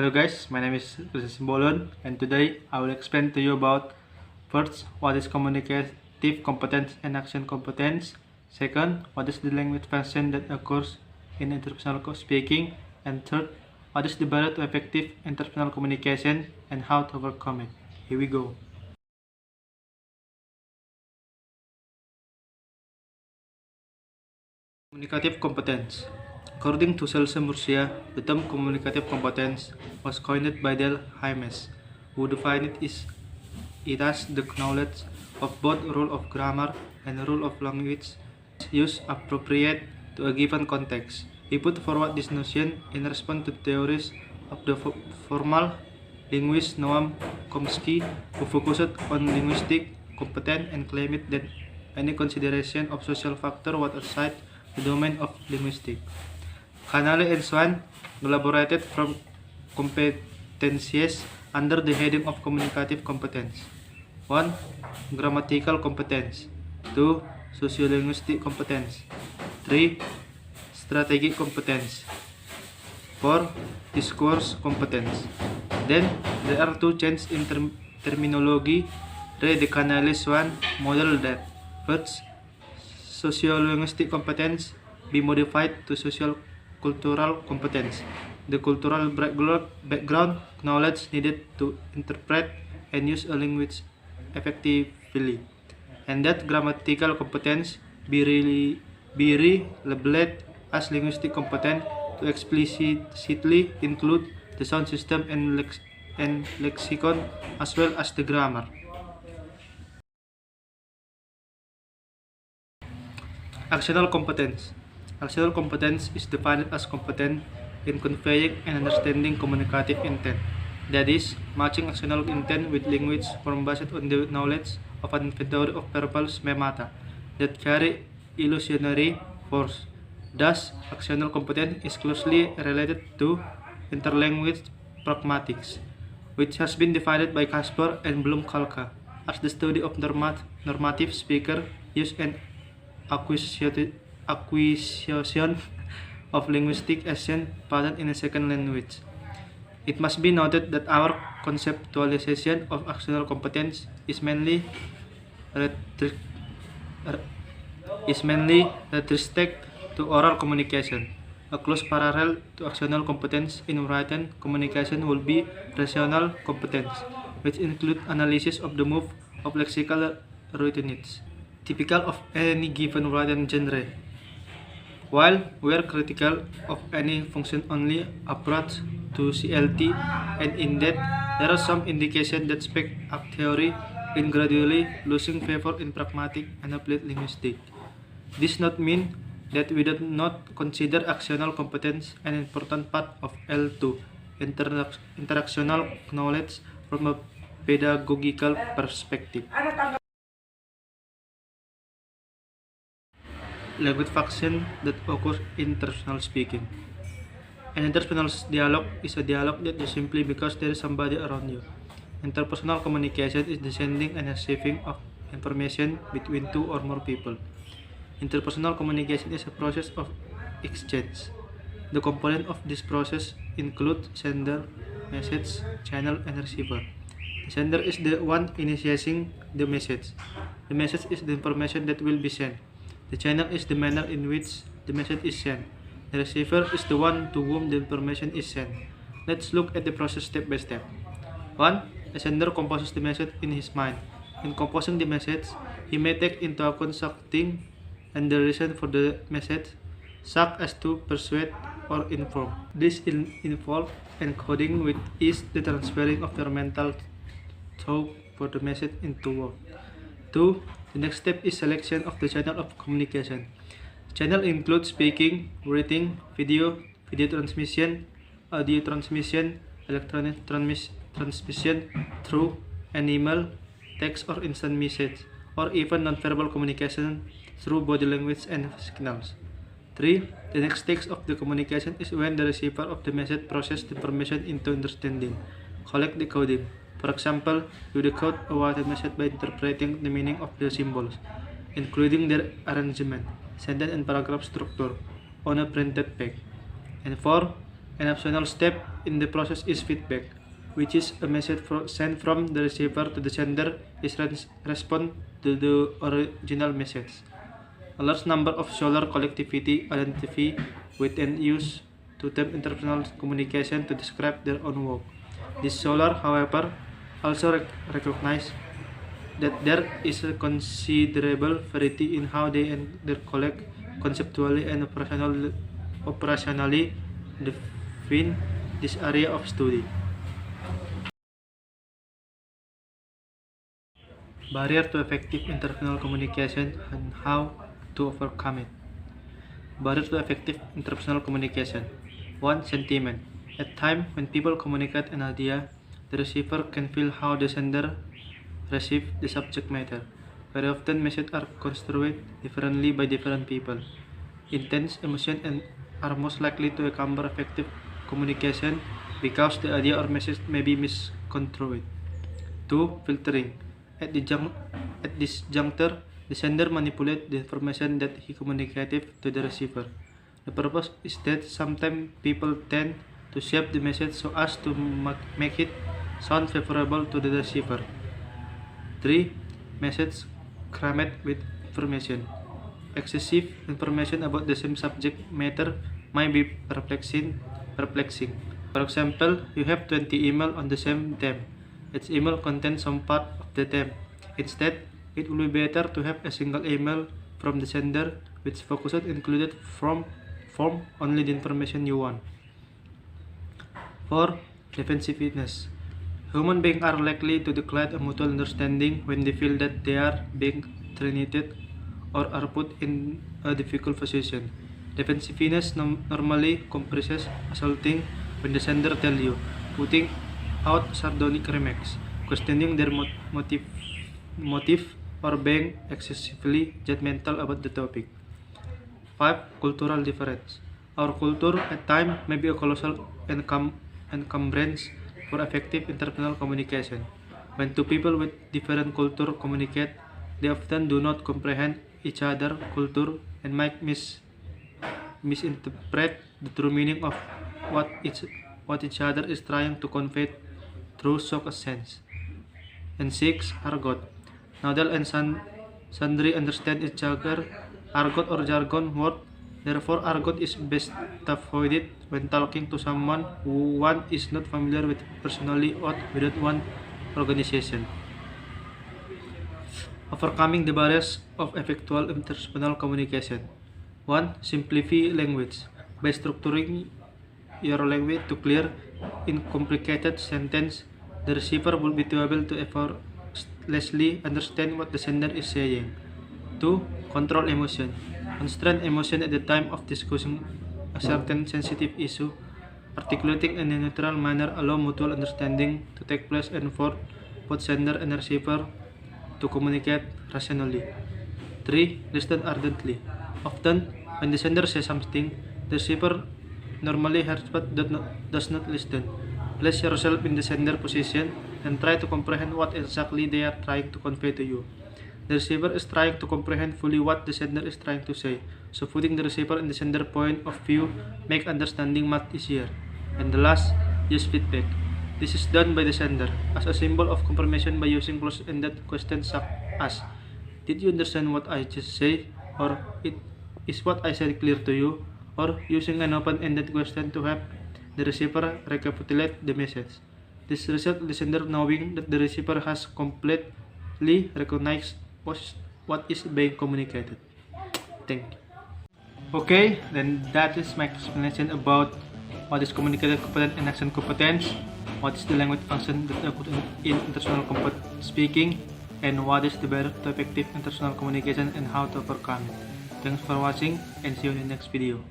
Hello guys, my name is Chris Bolon and today I will explain to you about first, what is communicative competence and action competence. Second, what is the language function that occurs in interpersonal speaking. And third, what is the barrier to effective interpersonal communication and how to overcome it. Here we go. Communicative competence. According to Celso Murcia, the term communicative competence was coined by Del Jaimes, who defined it as the knowledge of both rule of grammar and rule of language use appropriate to a given context. He put forward this notion in response to theories of the formal linguist Noam Chomsky, who focused on linguistic competence and claimed that any consideration of social factor was outside the domain of linguistics. Canale and Swan elaborated from competencies under the heading of communicative competence. 1. Grammatical competence. 2. Sociolinguistic competence. 3. Strategic competence. 4. Discourse competence. Then, there are two changes in terminology. The Canale-Swan model that first, sociolinguistic competence be modified to social cultural competence, the cultural background knowledge needed to interpret and use a language effectively, and that grammatical competence be relabeled as linguistic competence to explicitly include the sound system and lexicon as well as the grammar. Actional competence. Actional competence is defined as competence in conveying and understanding communicative intent. That is, matching actional intent with language form based on the knowledge of an inventory of verbal schemata that carry illusionary force. Thus, actional competence is closely related to interlanguage pragmatics, which has been defined by Casper and Bloom-Kalka as the study of normative speaker use and acquisition of linguistic action pattern in a second language. It must be noted that our conceptualization of actional competence is mainly restricted to oral communication. A close parallel to actional competence in written communication will be rational competence, which include analysis of the move of lexical routines, typical of any given written genre. While we are critical of any function-only approach to CLT, and in that there are some indications that spec-up theory is gradually losing favor in pragmatic and applied linguistics. This does not mean that we do not consider actional competence an important part of L2, interactional knowledge from a pedagogical perspective. Language function that occurs in interpersonal speaking. An interpersonal dialogue is a dialogue that is simply because there is somebody around you. Interpersonal communication is the sending and receiving of information between two or more people. Interpersonal communication is a process of exchange. The components of this process include sender, message, channel, and receiver. The sender is the one initiating the message. The message is the information that will be sent. The channel is the manner in which the message is sent. The receiver is the one to whom the information is sent. Let's look at the process step by step. 1. The sender composes the message in his mind. In composing the message, he may take into account something and the reason for the message, such as to persuade or inform. This involves encoding, which is the transferring of their mental thought for the message into words. 2. The next step is selection of the channel of communication. Channel includes speaking, writing, video transmission, audio transmission, electronic transmission through an email, text or instant message, or even nonverbal communication through body language and signals. 3. The next stage of the communication is when the receiver of the message processes the information into understanding, collect decoding. For example, you decode a written message by interpreting the meaning of the symbols, including their arrangement, sentence and paragraph structure, on a printed page. And 4. An optional step in the process is feedback, which is a message sent from the receiver to the sender is respond to the original message. A large number of Scholar collectivity identify with and use the term interpersonal communication to describe their own work. These Scholar, however, also recognize that there is a considerable variety in how they and their colleagues conceptually and operationally define this area of study. Barrier to effective interpersonal communication and how to overcome it. Barrier to effective interpersonal communication. 1. Sentiment. At times when people communicate an idea, the receiver can feel how the sender receives the subject matter. Very often messages are construed differently by different people. Intense emotions are most likely to accompany effective communication because the idea or message may be misconstrued. 2. Filtering. At this juncture, the sender manipulates the information that he communicated to the receiver. The purpose is that sometimes people tend to shape the message so as to make it sound favorable to the receiver. 3. Message crammed with information. Excessive information about the same subject matter might be perplexing. For example, you have 20 emails on the same theme. Each email contains some part of the theme. Instead, it will be better to have a single email from the sender which focuses included form only the information you want. 4. Defensiveness. Human beings are likely to decline a mutual understanding when they feel that they are being threatened or are put in a difficult position. Defensiveness normally comprises assaulting when the sender tells you, putting out sardonic remarks, questioning their motive, or being excessively judgmental about the topic. 5. Cultural difference. Our culture at times may be a colossal encumbrance for effective interpersonal communication. When two people with different culture communicate, they often do not comprehend each other's culture and might misinterpret the true meaning of what each other is trying to convey through such a sense. And 6. Argot. Neither and sundry understand each other argot or jargon word. Therefore, argot is best avoided when talking to someone who one is not familiar with personally or within one organization. Overcoming the barriers of effectual interpersonal communication. 1. Simplify language. By structuring your language to clear in complicated sentence, the receiver will be able to effortlessly understand what the sender is saying. 2. Control emotion. Constrain emotion at the time of discussing a certain sensitive issue. Articulating in a neutral manner allow mutual understanding to take place and for both sender and receiver to communicate rationally. 3. Listen ardently. Often, when the sender says something, the receiver normally hears but does not listen. Place yourself in the sender position and try to comprehend what exactly they are trying to convey to you. The receiver is trying to comprehend fully what the sender is trying to say, so putting the receiver in the sender point of view make understanding much easier. And the last, use feedback. This is done by the sender as a symbol of confirmation by using close-ended questions such as, "Did you understand what I just said?" or "Is what I said clear to you?" or using an open-ended question to help the receiver recapitulate the message. This results in the sender knowing that the receiver has completely recognized what is being communicated. Thank you. Okay, then that is my explanation about what is communicative competence and action competence, what is the language function that occurs in interpersonal speaking, and what is the barrier to effective interpersonal communication and how to overcome it. Thanks for watching and see you in the next video.